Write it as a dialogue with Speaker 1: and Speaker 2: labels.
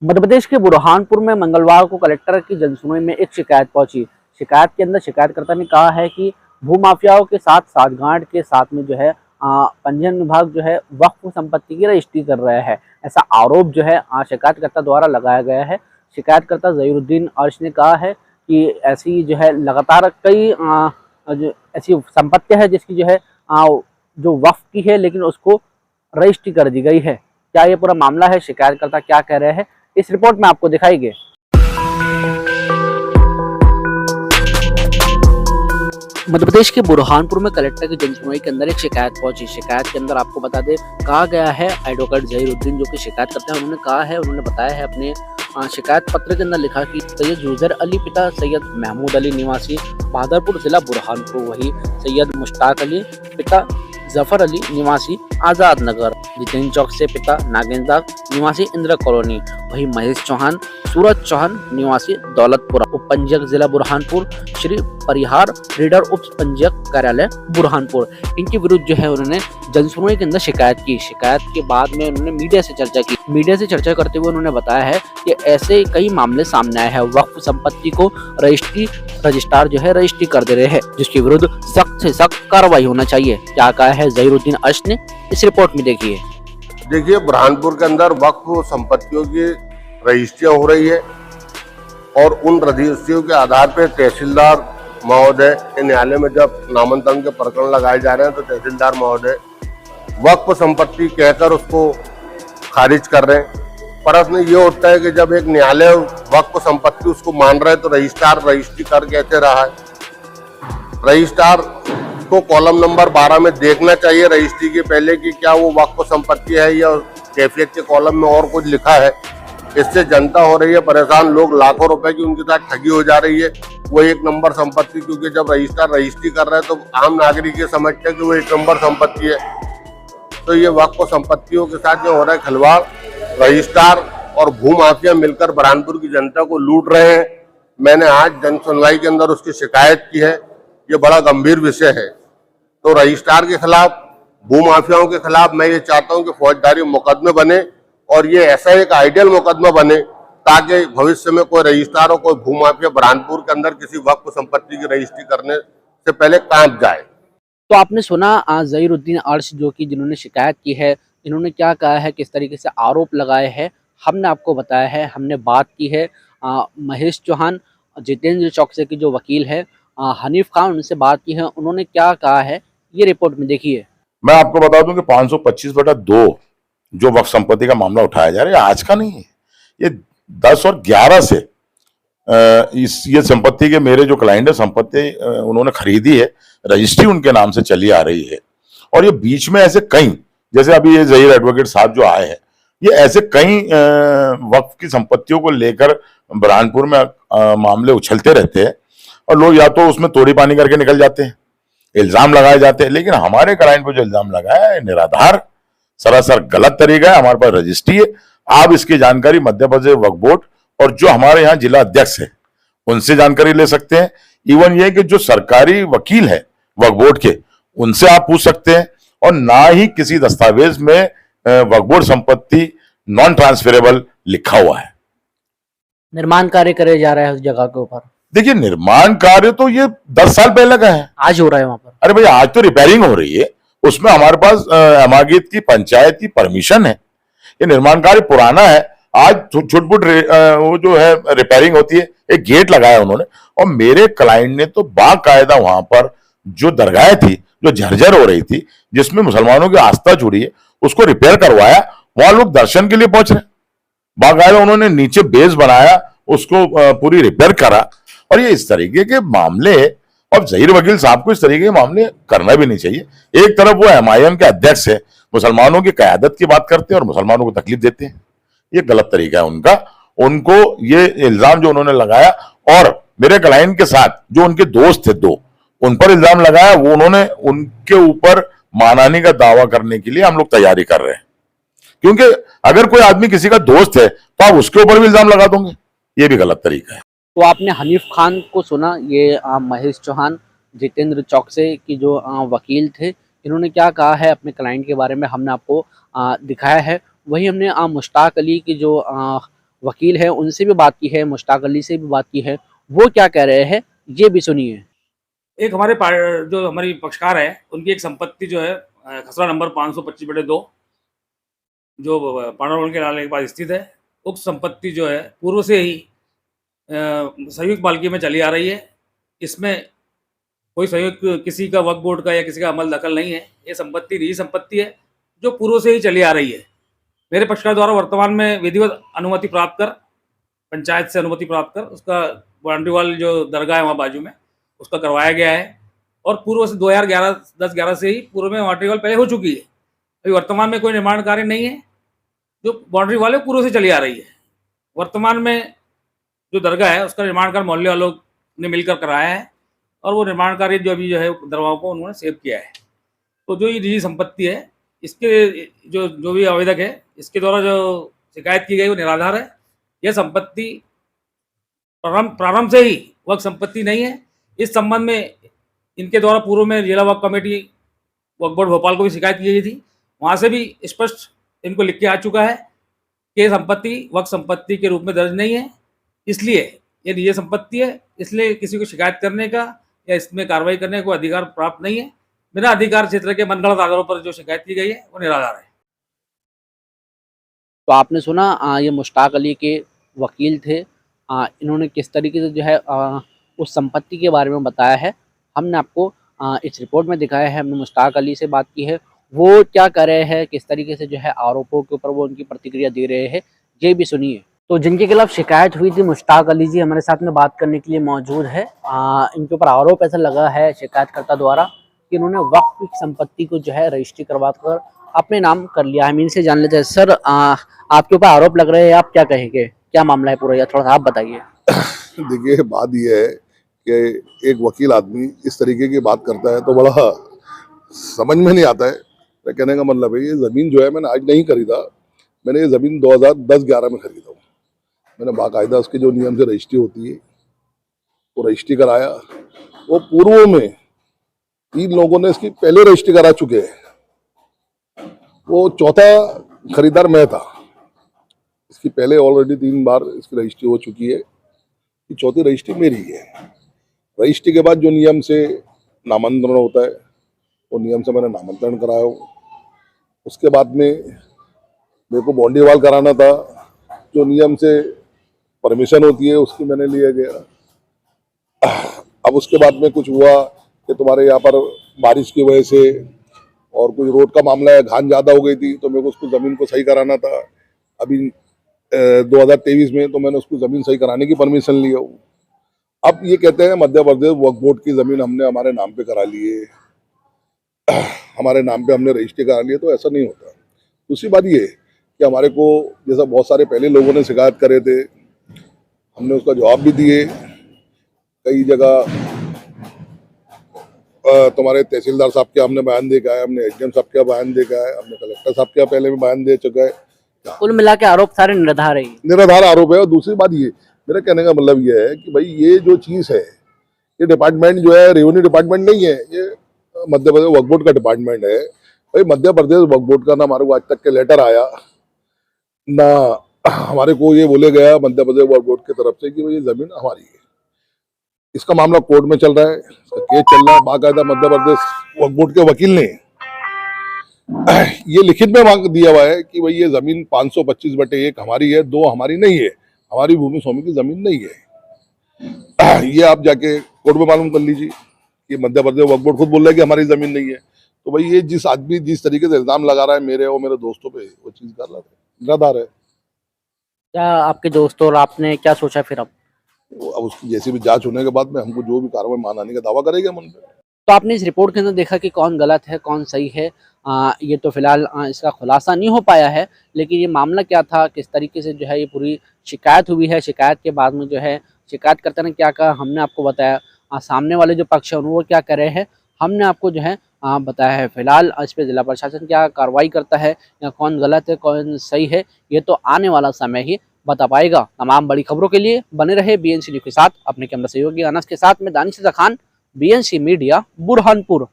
Speaker 1: मध्य प्रदेश के बुरहानपुर में मंगलवार को कलेक्टर की जनसुनवाई में एक शिकायत पहुंची। शिकायत के अंदर शिकायतकर्ता ने कहा है कि भूमाफियाओं के साथ साठगांठ के साथ में जो है पंजीयन विभाग जो है वक्फ संपत्ति की रजिस्ट्री कर रहा है। ऐसा आरोप जो है शिकायतकर्ता द्वारा लगाया गया है। शिकायतकर्ता ज़हीरुद्दीन अर्श ने कहा है कि ऐसी जो है लगातार कई जो ऐसी संपत्ति है जिसकी जो है जो वक्फ की है लेकिन उसको रजिस्ट्री कर दी गई है। क्या ये पूरा मामला है, शिकायतकर्ता क्या कह रहे हैं, इस रिपोर्ट में आपको दिखाएंगे। मध्य प्रदेश के बुरहानपुर में कलेक्टर की जनसुनवाई के अंदर एक शिकायत पहुंची। शिकायत के अंदर आपको बता दें, कहा गया है, एडवोकेट ज़हीरुद्दीन जो कि शिकायत करते हैं उन्होंने कहा है, उन्होंने बताया है अपने शिकायत पत्र के अंदर लिखा कि सैयद यूजर अली पिता सैयद महमूद अली निवासी बहादुरपुर जिला बुरहानपुर, वही सैयद मुश्ताक अली पिता जफर अली निवासी आजाद नगर, जितेंद्र चौक से पिता नागेंद्र निवासी इंदिरा कॉलोनी, वही महेश चौहान सूरज चौहान निवासी दौलतपुरा, उप पंजीयक जिला बुरहानपुर, श्री परिहार रीडर उप पंजीयक कार्यालय बुरहानपुर। इनके विरुद्ध जो है उन्होंने जनसुनवाई के अंदर शिकायत की। शिकायत के बाद में उन्होंने मीडिया से चर्चा की। मीडिया से चर्चा करते हुए उन्होंने बताया है कि ऐसे कई मामले सामने आए हैं, वक्फ संपत्ति को रजिस्ट्रार जो है रजिस्ट्री कर दे रहे हैं, जिसके विरुद्ध सख्त से सख्त कार्रवाई होना चाहिए। क्या कहा है ज़हीरुद्दीन अर्श ने, इस रिपोर्ट में देखिए।
Speaker 2: बुरहानपुर के अंदर वक्फ संपत्तियों की रजिस्ट्रियां हो रही है और उन रजिस्ट्रियों के आधार पर तहसीलदार महोदय के न्यायालय में जब नामांतरण के प्रकरण लगाए जा रहे हैं तो तहसीलदार महोदय वक्फ संपत्ति कहकर उसको खारिज कर रहे हैं। प्रश्न ये उठता है कि जब एक न्यायालय वक्फ संपत्ति उसको मान रहा है तो रजिस्ट्रार रजिस्ट्री कर कैसे रहा है? रजिस्ट्रार को कॉलम नंबर 12 में देखना चाहिए रजिस्ट्री के पहले कि क्या वो वक्फ संपत्ति है या कैफियत के कॉलम में और कुछ लिखा है। इससे जनता हो रही है परेशान, लोग लाखों रुपए की उनके साथ ठगी हो जा रही है। वो एक नंबर संपत्ति, क्योंकि जब रजिस्ट्रार रजिस्ट्री कर रहा है तो आम नागरिक ये समझते हैं कि वो एक नंबर संपत्ति है। तो ये वक्फ संपत्तियों के साथ जो हो रहा है खिलवाड़, रजिस्ट्रार और भूमाफिया मिलकर बुरहानपुर की जनता को लूट रहे हैं। मैंने आज जन सुनवाई के अंदर उसकी शिकायत की है। ये बड़ा गंभीर विषय है। तो रजिस्ट्रार के खिलाफ, भूमाफियाओं के खिलाफ मैं ये चाहता हूँ कि फौजदारी मुकदमे बने और ये ऐसा एक आइडियल मुकदमा बने ताकि भविष्य में कोई रजिस्ट्रार और कोई भूमाफिया बुरहानपुर के अंदर किसी वक्फ संपत्ति की रजिस्ट्री करने से पहले कांप जाए।
Speaker 1: तो आपने सुना ज़हीरुद्दीन अर्श जो कि जिन्होंने शिकायत की है, इन्होंने क्या कहा है, किस तरीके से आरोप लगाए हैं, हमने आपको बताया है। हमने बात की है महेश चौहान, जितेंद्र चौक से की जो वकील है हनीफ खान, उनसे बात की है। उन्होंने क्या कहा है, ये रिपोर्ट में देखिए।
Speaker 3: मैं आपको बता दूं कि 525/2 जो वक्फ संपत्ति का मामला उठाया जा रहा है आज का नहीं है, ये 10 और 11 से ये संपत्ति के मेरे जो क्लाइंट है संपत्ति उन्होंने खरीदी है, रजिस्ट्री उनके नाम से चली आ रही है। और ये बीच में ऐसे कई, जैसे अभी ये ज़हीर एडवोकेट साहब जो आए हैं, ये ऐसे कई वक्फ की संपत्तियों को लेकर बुरहानपुर में मामले उछलते रहते हैं और लोग या तो उसमें तोड़ी पानी करके निकल जाते हैं, इल्जाम लगाए जाते हैं। लेकिन हमारे क्लाइंट पर जो इल्जाम लगाया है निराधार, सरासर गलत तरीका है। हमारे पास रजिस्ट्री है। आप इसकी जानकारी मध्य प्रदेश वक्फ बोर्ड और जो हमारे यहाँ जिला अध्यक्ष है उनसे जानकारी ले सकते हैं। इवन ये कि जो सरकारी वकील है वक्फ बोर्ड के, उनसे आप पूछ सकते हैं। और ना ही किसी दस्तावेज में वक्फ बोर्ड संपत्ति नॉन ट्रांसफरेबल लिखा हुआ है।
Speaker 1: निर्माण कार्य करे जा रहा है उस जगह के ऊपर।
Speaker 3: देखिए, निर्माण कार्य तो ये 10 साल पहले का है, आज
Speaker 1: हो रहा है वहां पर।
Speaker 3: अरे भाई, आज तो रिपेयरिंग हो रही है, उसमें हमारे पास अमागित की पंचायत की परमिशन है। ये निर्माण कार्य पुराना है। आज छुटपुट वो जो है रिपेयरिंग होती है। एक गेट लगाया उन्होंने और मेरे क्लाइंट ने तो बाकायदा वहां पर जो दरगाह थी जो जर्जर हो रही थी, जिसमें मुसलमानों की आस्था जुड़ी है, उसको रिपेयर करवाया। वहां लोग दर्शन के लिए पहुंच रहे हैं। बाकायदा उन्होंने नीचे बेस बनाया, उसको पूरी रिपेयर करा। और ये इस तरीके के मामले, और ज़हीर वकील साहब को इस तरीके के मामले करना भी नहीं चाहिए। एक तरफ वो MIM के अध्यक्ष है, मुसलमानों की क़यादत की बात करते हैं और मुसलमानों को तकलीफ देते हैं। ये गलत तरीका है उनका। उनको ये इल्जाम जो उन्होंने लगाया, और मेरे क्लाइंट के साथ जो उनके दोस्त थे 2, उन पर इल्जाम लगाया, वो उन्होंने उनके ऊपर मानहानि का दावा करने के लिए हम लोग तैयारी कर रहे हैं। क्योंकि अगर कोई आदमी किसी का दोस्त है तो आप उसके ऊपर भी इल्जाम लगा दोगे, ये भी गलत तरीका है।
Speaker 1: तो आपने हनीफ खान को सुना, ये महेश चौहान जितेंद्र चौक से की जो वकील थे, इन्होंने क्या कहा है अपने क्लाइंट के बारे में, हमने आपको दिखाया है। वही हमने मुश्ताक अली की जो वकील है उनसे भी बात की है, मुश्ताक अली से भी बात की है, वो क्या कह रहे हैं ये भी सुनिए।
Speaker 4: एक हमारे जो हमारी पक्षकार है उनकी एक संपत्ति जो है खसरा नंबर 525/2 जो पांडव के नाले के पास स्थित है, उक्त संपत्ति जो है पूर्व से ही संयुक्त मालिकी में चली आ रही है। इसमें कोई संयुक्त किसी का वक्फ बोर्ड का या किसी का अमल दखल नहीं है। ये संपत्ति निजी संपत्ति है जो पूर्व से ही चली आ रही है। मेरे पक्षकार द्वारा वर्तमान में विधिवत अनुमति प्राप्त कर, पंचायत से अनुमति प्राप्त कर, उसका बाउंड्री वाल जो दरगाह है वहाँ बाजू में उसका करवाया गया है और पूर्व से 2010-11 से ही पूर्व में बाउंड्री वाल पहले हो चुकी है। अभी वर्तमान में कोई निर्माण कार्य नहीं है। जो बाउंड्री वाल है पूर्व से चली आ रही है। वर्तमान में जो दरगाह है उसका निर्माण कार्य मोहल्ले वालों ने मिलकर कराया है और वो निर्माण कार्य जो अभी जो है दरगाहों को उन्होंने सेव किया है। तो जो ये निजी संपत्ति है इसके जो भी आवेदक है इसके द्वारा जो शिकायत की गई वो निराधार है। यह संपत्ति प्रारंभ से ही वक्फ संपत्ति नहीं है। इस संबंध में इनके द्वारा पूर्व में जिला वक्फ कमेटी वक्फ बोर्ड भोपाल को भी शिकायत की गई थी। वहाँ से भी स्पष्ट इनको लिख के आ चुका है कि ये संपत्ति वक्फ संपत्ति के रूप में दर्ज नहीं है, इसलिए ये निजी संपत्ति है, इसलिए किसी को शिकायत करने का या इसमें कार्रवाई करने का कोई अधिकार प्राप्त नहीं है। बिना अधिकार क्षेत्र के मनगढ़ंत आधारों पर जो शिकायत की गई है वो निराधार है।
Speaker 1: तो आपने सुना ये मुश्ताक अली के वकील थे। इन्होंने किस तरीके से जो है उस संपत्ति के बारे में बताया है, हमने आपको इस रिपोर्ट में दिखाया है। हमने मुश्ताक अली से बात की है, वो क्या कर रहे हैं, किस तरीके से जो है आरोपों के ऊपर वो उनकी प्रतिक्रिया दे रहे हैं, ये भी सुनिए। तो जिनके खिलाफ शिकायत हुई थी मुश्ताक अली जी हमारे साथ में बात करने के लिए मौजूद है। इनके ऊपर आरोप ऐसा लगा है शिकायतकर्ता द्वारा कि इन्होंने वक्फ की संपत्ति को जो है रजिस्ट्री करवा कर अपने नाम कर लिया है। हम इनसे जान लेते हैं। सर, आपके ऊपर आरोप लग रहे हैं, आप क्या कहेंगे, क्या मामला है पूरा, या थोड़ा सा आप बताइए।
Speaker 5: देखिए, बात यह है कि एक वकील आदमी इस तरीके की बात करता है तो बड़ा समझ में नहीं आता है। मैं कहने का मतलब है, ये ज़मीन जो है मैंने आज नहीं खरीदा, मैंने ये ज़मीन 2010-11 में खरीदा हूँ। मैंने बाकायदा उसके जो नियम से रजिस्ट्री होती है वो रजिस्ट्री कराया। वो पूर्व में 3 लोगों ने इसकी पहले रजिस्ट्री करा चुके हैं। वो चौथा खरीदार मैं था। इसकी पहले ऑलरेडी 3 बार इसकी रजिस्ट्री हो चुकी है। ये चौथी रजिस्ट्री मेरी है। रजिस्ट्री के बाद जो नियम से नामांतरण होता है वो नियम से मैंने नामांतरण कराया हो। उसके बाद में मेरे को बाउंड्री वाल कराना था, जो नियम से परमिशन होती है उसकी मैंने लिया गया। अब उसके बाद में कुछ हुआ कि तुम्हारे यहाँ पर बारिश की वजह से और कुछ रोड का मामला है, घान ज़्यादा हो गई थी तो मेरे को उसको ज़मीन को सही कराना था। अभी 2023 में तो मैंने उसको ज़मीन सही कराने की परमिशन ली हो। अब ये कहते हैं मध्य प्रदेश वक्फ बोर्ड की ज़मीन हमने हमारे नाम पे करा ली है, हमारे नाम पे हमने रजिस्ट्री करा ली है, तो ऐसा नहीं होता। दूसरी बात ये कि हमारे को जैसा बहुत सारे पहले लोगों ने शिकायत करे थे, हमने उसका जवाब भी दिए। कई जगह तुम्हारे तहसीलदार साहब के हमने बयान दे के आए, हमने एसडीएम साहब का बयान दे के आए, हमने कलेक्टर साहब का पहले भी बयान दे चुका है।
Speaker 1: कुल मिला के आरोप सारे निराधार है।
Speaker 5: निराधार आरोप है। और दूसरी बात ये, मेरा कहने का मतलब ये है कि भाई ये जो चीज़ है, ये डिपार्टमेंट जो है रेवेन्यू डिपार्टमेंट नहीं है, ये मध्य प्रदेश वक्फ बोर्ड का डिपार्टमेंट है। भाई मध्य प्रदेश वक्फ बोर्ड का ना हमारे को आज तक के लेटर आया, ना हमारे को ये बोले गया मध्य प्रदेश वक्फ बोर्ड की तरफ से कि भाई ये ज़मीन हमारी है। इसका मामला कोर्ट में चल रहा है, इसका केस चल रहा है। बाकायदा मध्य प्रदेश वक्फ बोर्ड के वकील ने ये लिखित में मांग दिया हुआ है कि भाई ये ज़मीन 525/1 हमारी है, 2 हमारी नहीं है, हमारी भूमि स्वामी की ज़मीन नहीं है। ये आप जाके कोर्ट में मालूम कर लीजिए कि मध्य प्रदेश वक्फ बोर्ड खुद बोल रहा है कि हमारी ज़मीन नहीं है। तो भाई ये जिस आदमी जिस तरीके से इल्ज़ाम लगा रहा है मेरे और मेरे दोस्तों पे, वो चीज़ कर रहा है, निराधार है।
Speaker 1: क्या आपके दोस्तों और आपने क्या सोचा फिर अब
Speaker 5: उसकी जैसी भी जांच होने के बाद में हमको जो भी कार्रवाई मानने का दावा करेगा हम उन पे।
Speaker 1: तो आपने इस रिपोर्ट के अंदर देखा कि कौन गलत है कौन सही है। ये तो फिलहाल इसका खुलासा नहीं हो पाया है, लेकिन ये मामला क्या था, किस तरीके से जो है ये पूरी शिकायत हुई है, शिकायत के बाद में जो है शिकायतकर्ता ने क्या कहा हमने आपको बताया। सामने वाले जो पक्ष है वो क्या कर रहे हैं हमने आपको जो है बताया है। फिलहाल इस पर जिला प्रशासन क्या कार्रवाई करता है या कौन गलत है कौन सही है, ये तो आने वाला समय ही बता पाएगा। तमाम बड़ी खबरों के लिए बने रहे बीएनसी न्यूज़ के साथ। अपने कैमरा सहयोगी अनस के साथ में दानिश खान, बीएनसी मीडिया, बुरहानपुर।